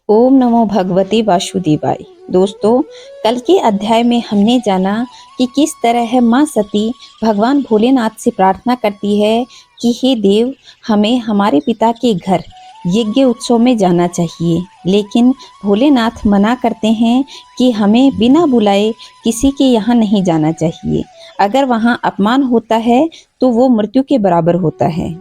ओम नमो भगवते वासुदेवाय। दोस्तों, कल के अध्याय में हमने जाना कि किस तरह माँ सती भगवान भोलेनाथ से प्रार्थना करती है कि हे देव, हमें हमारे पिता के घर यज्ञ उत्सव में जाना चाहिए। लेकिन भोलेनाथ मना करते हैं कि हमें बिना बुलाए किसी के यहाँ नहीं जाना चाहिए। अगर वहाँ अपमान होता है तो वो मृत्यु के बराबर होता है।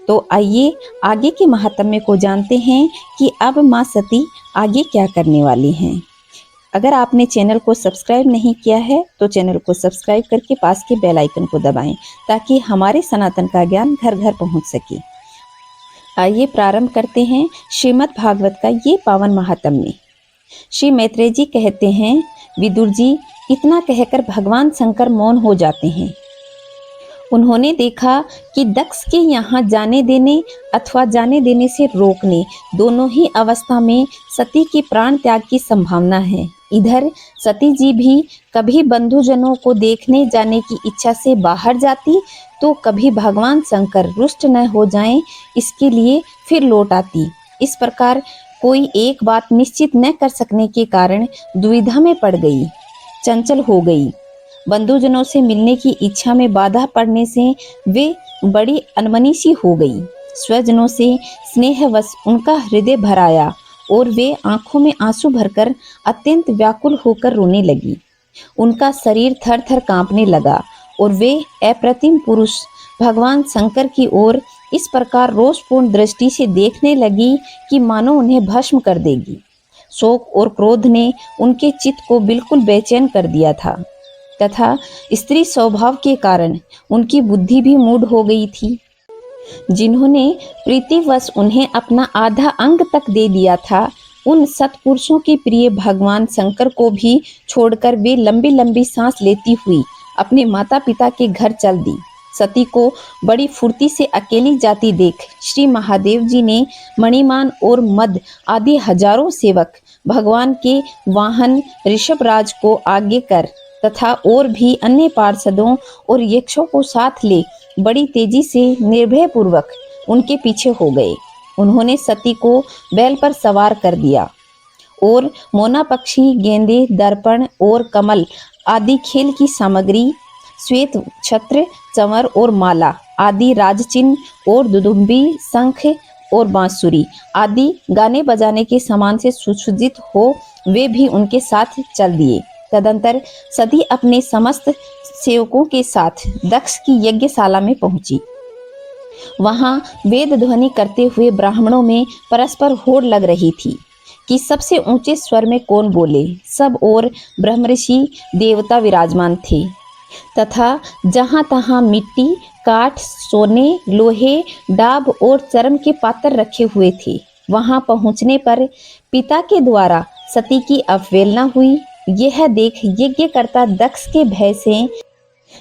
तो आइए आगे के महात्म्य को जानते हैं कि अब माँ सती आगे क्या करने वाली हैं। अगर आपने चैनल को सब्सक्राइब नहीं किया है तो चैनल को सब्सक्राइब करके पास के बेल आइकन को दबाएं ताकि हमारे सनातन का ज्ञान घर घर पहुंच सके। आइए प्रारंभ करते हैं श्रीमद् भागवत का ये पावन महात्म्य। श्री मैत्रेय जी कहते हैं, विदुर जी, इतना कहकर भगवान शंकर मौन हो जाते हैं। उन्होंने देखा कि दक्ष के यहाँ जाने देने अथवा जाने देने से रोकने, दोनों ही अवस्था में सती के प्राण त्याग की संभावना है। इधर सती जी भी कभी बंधुजनों को देखने जाने की इच्छा से बाहर जाती तो कभी भगवान शंकर रुष्ट न हो जाएं, इसके लिए फिर लौट आती। इस प्रकार कोई एक बात निश्चित न कर सकने के कारण दुविधा में पड़ गई, चंचल हो गई। बंधुजनों से मिलने की इच्छा में बाधा पड़ने से वे बड़ी अनमनी सी हो गई। स्वजनों से स्नेहवश उनका हृदय भर आया और वे आंखों में आंसू भरकर अत्यंत व्याकुल होकर रोने लगी। उनका शरीर थर थर कांपने लगा और वे अप्रतिम पुरुष भगवान शंकर की ओर इस प्रकार रोषपूर्ण दृष्टि से देखने लगी कि मानो उन्हें भस्म कर देगी। शोक और क्रोध ने उनके चित्त को बिल्कुल बेचैन कर दिया था तथा स्त्री स्वभाव के कारण उनकी बुद्धि भी मूढ़ हो गई थी। जिन्होंने प्रीतिवश उन्हें अपना आधा अंग तक दे दिया था, उन सत्पुरुषों के प्रिय भगवान शंकर को भी छोड़कर वे लंबी लंबी सांस लेती हुई अपने माता पिता के घर चल दी। सती को बड़ी फुर्ती से अकेली जाती देख श्री महादेव जी ने मणिमान और मद आदि हजारों सेवक भगवान के वाहन ऋषभराज को आगे कर तथा और भी अन्य पार्षदों और यक्षों को साथ ले बड़ी तेजी से निर्भय पूर्वक उनके पीछे हो गए। उन्होंने सती को बैल पर सवार कर दिया और मोना पक्षी, गेंदे, दर्पण और कमल आदि खेल की सामग्री, श्वेत छत्र, चंवर और माला आदि राजचिन्ह और दुदुम्बी, शंख और बांसुरी आदि गाने बजाने के सामान से सुसज्जित हो वे भी उनके साथ चल दिए। तदंतर सती अपने समस्त सेवकों के साथ दक्ष की यज्ञशाला में पहुंची। वहां वेद ध्वनि करते हुए ब्राह्मणों में परस्पर होड़ लग रही थी कि सबसे ऊंचे स्वर में कौन बोले। सब और ब्रह्मर्षि देवता विराजमान थे तथा जहां तहां मिट्टी, काठ, सोने, लोहे, डाब और चर्म के पात्र रखे हुए थे। वहां पहुंचने पर पिता के द्वारा सती की अवहेलना हुई। यह देख यज्ञकर्ता दक्ष के भय से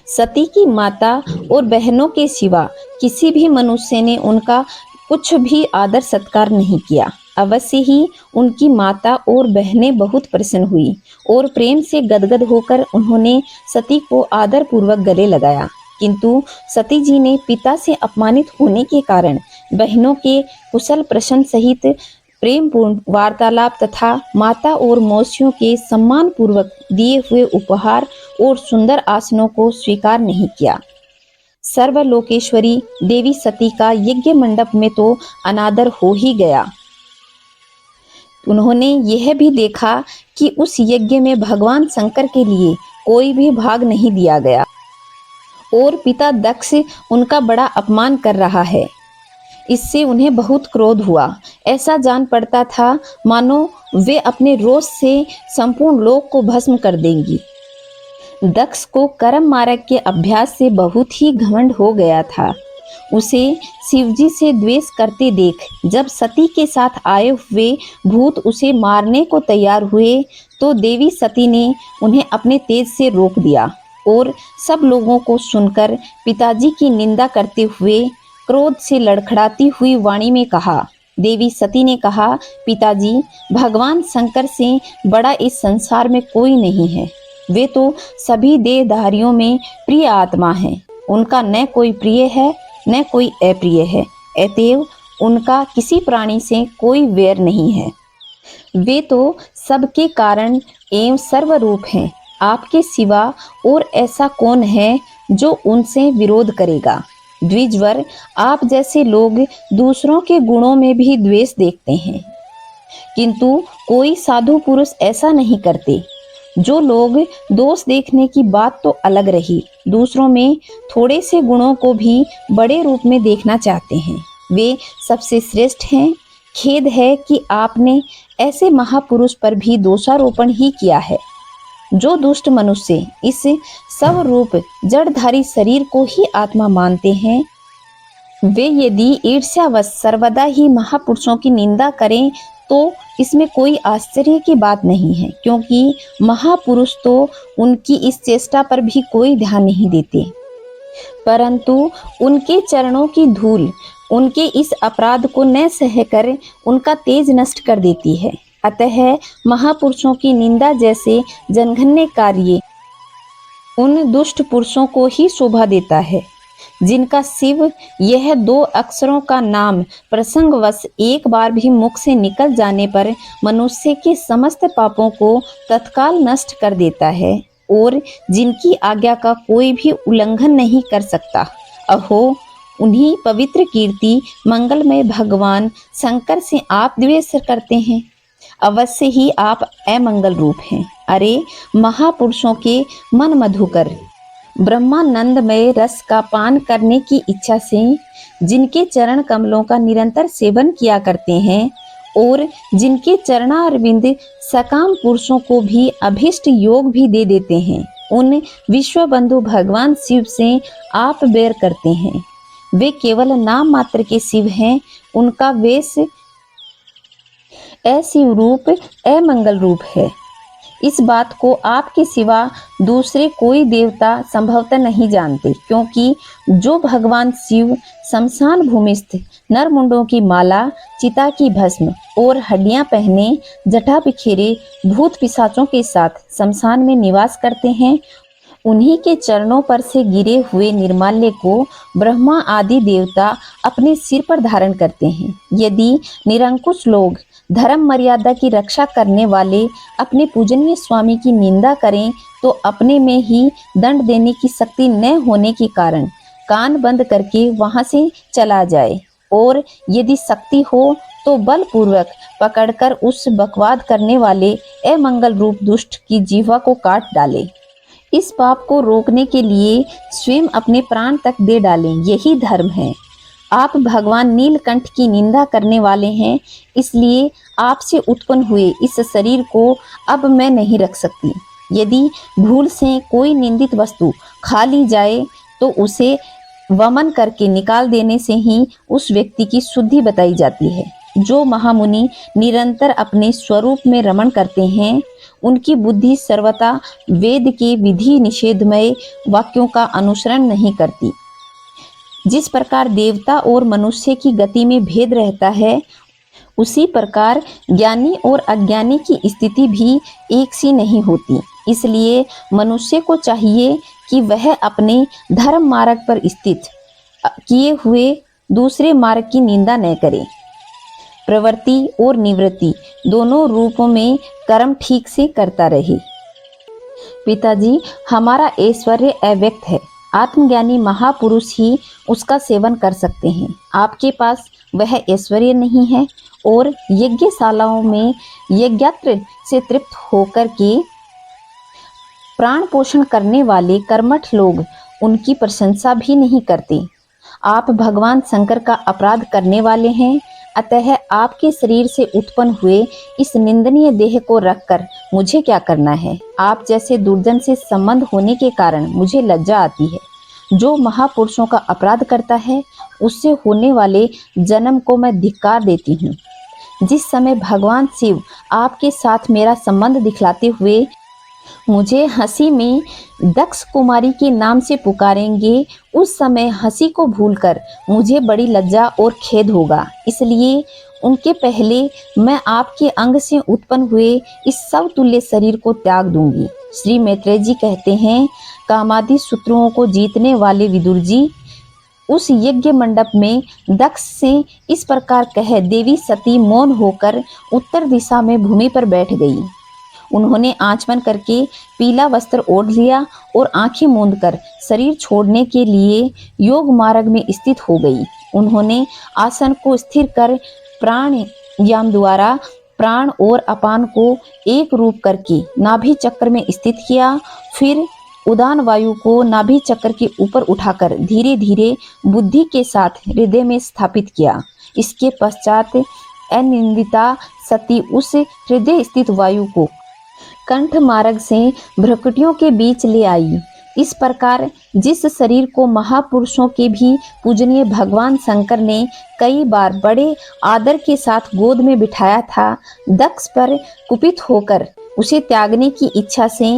सती की माता और बहनों के सिवा किसी भी मनुष्य ने उनका कुछ भी आदर सत्कार नहीं किया। अवश्य ही उनकी माता और बहनें बहुत प्रसन्न हुई और प्रेम से गदगद होकर उन्होंने सती को आदर पूर्वक गले लगाया। किंतु सती जी ने पिता से अपमानित होने के कारण बहनों के कुशल प्रश्न सहित प्रेम पूर्ण वार्तालाप तथा माता और मौसियों के सम्मान पूर्वक दिए हुए उपहार और सुंदर आसनों को स्वीकार नहीं किया। सर्वलोकेश्वरी देवी सती का यज्ञ मंडप में तो अनादर हो ही गया। उन्होंने यह भी देखा कि उस यज्ञ में भगवान शंकर के लिए कोई भी भाग नहीं दिया गया और पिता दक्ष उनका बड़ा अपमान कर रहा है। इससे उन्हें बहुत क्रोध हुआ। ऐसा जान पड़ता था मानो वे अपने रोष से संपूर्ण लोक को भस्म कर देंगी। दक्ष को कर्म मार्ग के अभ्यास से बहुत ही घमंड हो गया था। उसे शिवजी से द्वेष करते देख जब सती के साथ आए हुए भूत उसे मारने को तैयार हुए तो देवी सती ने उन्हें अपने तेज से रोक दिया और सब लोगों को सुनकर पिताजी की निंदा करते हुए क्रोध से लड़खड़ाती हुई वाणी में कहा। देवी सती ने कहा, पिताजी, भगवान शंकर से बड़ा इस संसार में कोई नहीं है। वे तो सभी देहधारियों में प्रिय आत्मा है। उनका न कोई प्रिय है न कोई अप्रिय है, अतएव उनका किसी प्राणी से कोई वैर नहीं है। वे तो सबके कारण एवं सर्वरूप हैं। आपके सिवा और ऐसा कौन है जो उनसे विरोध करेगा। द्विजवर, आप जैसे लोग दूसरों के गुणों में भी द्वेष देखते हैं, किंतु कोई साधु पुरुष ऐसा नहीं करते। जो लोग दोष देखने की बात तो अलग रही, दूसरों में थोड़े से गुणों को भी बड़े रूप में देखना चाहते हैं, वे सबसे श्रेष्ठ हैं। खेद है कि आपने ऐसे महापुरुष पर भी दोषारोपण ही किया है। जो दुष्ट मनुष्य इस सब रूप जड़धारी शरीर को ही आत्मा मानते हैं, वे यदि ईर्ष्यावश सर्वदा ही महापुरुषों की निंदा करें तो इसमें कोई आश्चर्य की बात नहीं है, क्योंकि महापुरुष तो उनकी इस चेष्टा पर भी कोई ध्यान नहीं देते, परंतु उनके चरणों की धूल उनके इस अपराध को न सहकर उनका तेज नष्ट कर देती है। अतः महापुरुषों की निंदा जैसे जनघन्य कार्य उन दुष्ट पुरुषों को ही शोभा देता है, जिनका शिव यह 2 अक्षरों का नाम प्रसंगवश एक बार भी मुख से निकल जाने पर मनुष्य के समस्त पापों को तत्काल नष्ट कर देता है और जिनकी आज्ञा का कोई भी उल्लंघन नहीं कर सकता। अहो, उन्हीं पवित्र कीर्ति मंगलमय भगवान शंकर से आप द्वेष करते हैं। अवश्य ही आप अमंगल रूप हैं। अरे महापुरुषों के मन मधुकर ब्रह्मानंदमय रस का पान करने की इच्छा से जिनके चरण कमलों का निरंतर सेवन किया करते हैं और जिनके चरणारविंद सकाम पुरुषों को भी अभिष्ट योग भी दे देते हैं, उन विश्व बंधु भगवान शिव से आप बैर करते हैं। वे केवल नाम मात्र के शिव हैं। उनका वेश अशिव रूप अमंगल रूप है। इस बात को आपके सिवा दूसरे कोई देवता संभवतः नहीं जानते, क्योंकि जो भगवान शिव शमशान भूमिस्थ नरमुंडों की माला, चिता की भस्म और हड्डियां पहने जटा बिखेरे भूत पिशाचों के साथ शमशान में निवास करते हैं, उन्हीं के चरणों पर से गिरे हुए निर्माल्य को ब्रह्मा आदि देवता अपने सिर पर धारण करते हैं। यदि निरंकुश लोग धर्म मर्यादा की रक्षा करने वाले अपने पूजनीय स्वामी की निंदा करें तो अपने में ही दंड देने की शक्ति न होने के कारण कान बंद करके वहां से चला जाए, और यदि शक्ति हो तो बलपूर्वक पकड़कर उस बकवाद करने वाले अमंगल रूप दुष्ट की जीवा को काट डाले। इस पाप को रोकने के लिए स्वयं अपने प्राण तक दे डालें, यही धर्म है। आप भगवान नीलकंठ की निंदा करने वाले हैं, इसलिए आपसे उत्पन्न हुए इस शरीर को अब मैं नहीं रख सकती। यदि भूल से कोई निंदित वस्तु खा ली जाए तो उसे वमन करके निकाल देने से ही उस व्यक्ति की शुद्धि बताई जाती है। जो महामुनि निरंतर अपने स्वरूप में रमण करते हैं, उनकी बुद्धि सर्वथा वेद के विधि निषेधमय वाक्यों का अनुसरण नहीं करती। जिस प्रकार देवता और मनुष्य की गति में भेद रहता है, उसी प्रकार ज्ञानी और अज्ञानी की स्थिति भी एक सी नहीं होती। इसलिए मनुष्य को चाहिए कि वह अपने धर्म मार्ग पर स्थित किए हुए दूसरे मार्ग की निंदा न करे। प्रवृत्ति और निवृत्ति दोनों रूपों में कर्म ठीक से करता रहे। पिताजी, हमारा ऐश्वर्य अव्यक्त है, आत्मज्ञानी महापुरुष ही उसका सेवन कर सकते हैं। आपके पास वह ऐश्वर्य नहीं है और यज्ञशालाओं में यज्ञात्र से तृप्त होकर के प्राण पोषण करने वाले कर्मठ लोग उनकी प्रशंसा भी नहीं करते। आप भगवान शंकर का अपराध करने वाले हैं, अतः आपके शरीर से उत्पन्न हुए इस निंदनीय देह को रखकर मुझे क्या करना है। आप जैसे दुर्जन से संबंध होने के कारण मुझे लज्जा आती है। जो महापुरुषों का अपराध करता है, उससे होने वाले जन्म को मैं धिक्कार देती हूँ। जिस समय भगवान शिव आपके साथ मेरा संबंध दिखलाते हुए मुझे हंसी में दक्ष कुमारी के नाम से पुकारेंगे, उस समय हंसी को भूलकर मुझे बड़ी लज्जा और खेद होगा। इसलिए उनके पहले मैं आपके अंग से उत्पन्न हुए इस सब तुल्य शरीर को त्याग दूंगी। श्री मैत्रेय जी कहते हैं, कामादि शत्रुओं को जीतने वाले विदुर जी, उस यज्ञ मंडप में दक्ष से इस प्रकार कहे देवी सती मौन होकर उत्तर दिशा में भूमि पर बैठ गई। उन्होंने आचमन करके पीला वस्त्र ओढ़ लिया और आंखें मूंद कर शरीर छोड़ने के लिए योग मार्ग में स्थित हो गई। उन्होंने आसन को स्थिर कर प्राणायाम द्वारा प्राण और अपान को एक रूप करके नाभि चक्र में स्थित किया। फिर उदान वायु को नाभि चक्र के ऊपर उठाकर धीरे धीरे बुद्धि के साथ हृदय में स्थापित किया। इसके पश्चात अनिंदिता सती उस हृदय स्थित वायु को कंठ मार्ग से भ्रुकुटियों के बीच ले आई। इस प्रकार जिस शरीर को महापुरुषों के भी पूजनीय भगवान शंकर ने कई बार बड़े आदर के साथ गोद में बिठाया था, दक्ष पर कुपित होकर उसे त्यागने की इच्छा से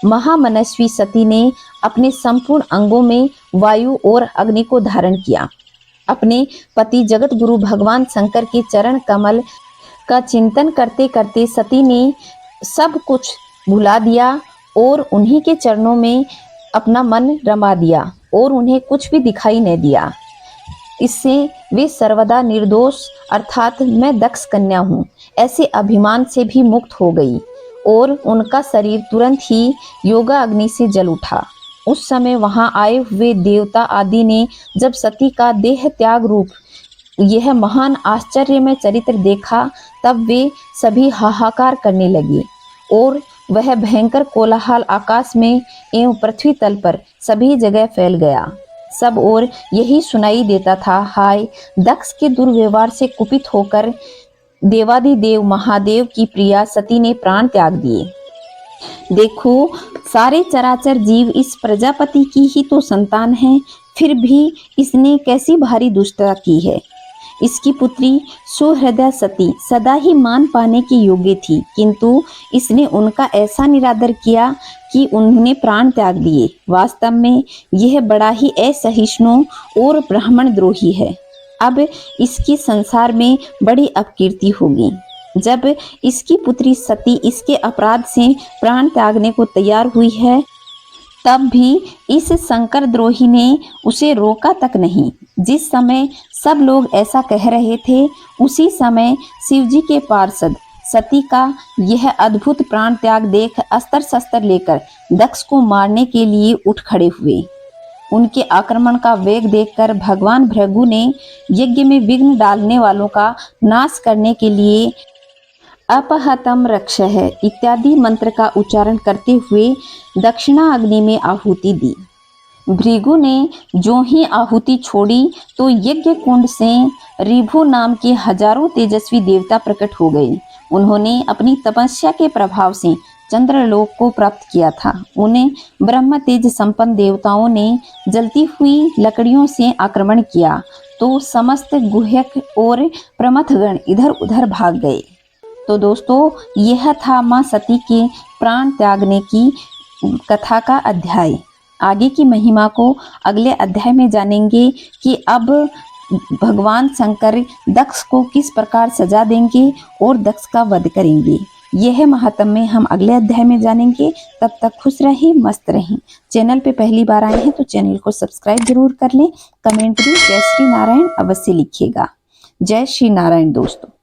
महामनस्वी सती ने अपने संपूर्ण अंगों में वायु और अग्नि को धारण किया। अपने पति जगत गुरु भगवान शंकर के चरण कमल का चिंतन करते करते सती ने सब कुछ भुला दिया और उन्हीं के चरणों में अपना मन रमा दिया और उन्हें कुछ भी दिखाई नहीं दिया। इससे वे सर्वदा निर्दोष अर्थात मैं दक्ष कन्या हूँ ऐसे अभिमान से भी मुक्त हो गई और उनका शरीर तुरंत ही योगा अग्नि से जल उठा। उस समय वहां आए हुए देवता आदि ने जब सती का देह त्याग रूप यह महान आश्चर्यमय चरित्र देखा, तब वे सभी हाहाकार करने लगे और वह भयंकर कोलाहल आकाश में एवं पृथ्वी तल पर सभी जगह फैल गया। सब ओर यही सुनाई देता था, हाय दक्ष के दुर्व्यवहार से कुपित होकर देवादिदेव महादेव की प्रिया सती ने प्राण त्याग दिए। देखो, सारे चराचर जीव इस प्रजापति की ही तो संतान हैं, फिर भी इसने कैसी भारी दुष्टता की है। इसकी पुत्री सुहृदय सती सदा ही मान पाने की योग्य थी, किंतु इसने उनका ऐसा निरादर किया कि उन्होंने प्राण त्याग दिए। वास्तव में यह बड़ा ही असहिष्णु और ब्राह्मण द्रोही है। अब इसकी संसार में बड़ी अपकीर्ति होगी। जब इसकी पुत्री सती इसके अपराध से प्राण त्यागने को तैयार हुई है, तब भी इस शंकर द्रोही ने उसे रोका तक नहीं। जिस समय सब लोग ऐसा कह रहे थे, उसी समय शिवजी के पार्षद सती का यह अद्भुत प्राण त्याग देख अस्त्र शस्त्र लेकर दक्ष को मारने के लिए उठ खड़े हुए। उनके आक्रमण का वेग देखकर भगवान भृगु ने यज्ञ में विघ्न डालने वालों का नाश करने के लिए अपहतम रक्षः इत्यादि मंत्र का उच्चारण करते हुए दक्षिणा अग्नि में आहुति दी। भृगु ने जो ही आहुति छोड़ी तो यज्ञ कुंड से ऋभु नाम के हजारों तेजस्वी देवता प्रकट हो गए। उन्होंने अपनी तपस्या के प्रभाव से चंद्रलोक को प्राप्त किया था। उन्हें ब्रह्म तेज संपन्न देवताओं ने जलती हुई लकड़ियों से आक्रमण किया तो समस्त गुह्यक और प्रमथगण इधर उधर भाग गए। तो दोस्तों, यह था माँ सती के प्राण त्यागने की कथा का अध्याय। आगे की महिमा को अगले अध्याय में जानेंगे कि अब भगवान शंकर दक्ष को किस प्रकार सजा देंगे और दक्ष का वध करेंगे। यह महात्म्य हम अगले अध्याय में जानेंगे। तब तक खुश रहें, मस्त रहें। चैनल पे पहली बार आए हैं तो चैनल को सब्सक्राइब जरूर कर लें। कमेंट भी जय श्री नारायण अवश्य लिखिएगा। जय श्री नारायण दोस्तों।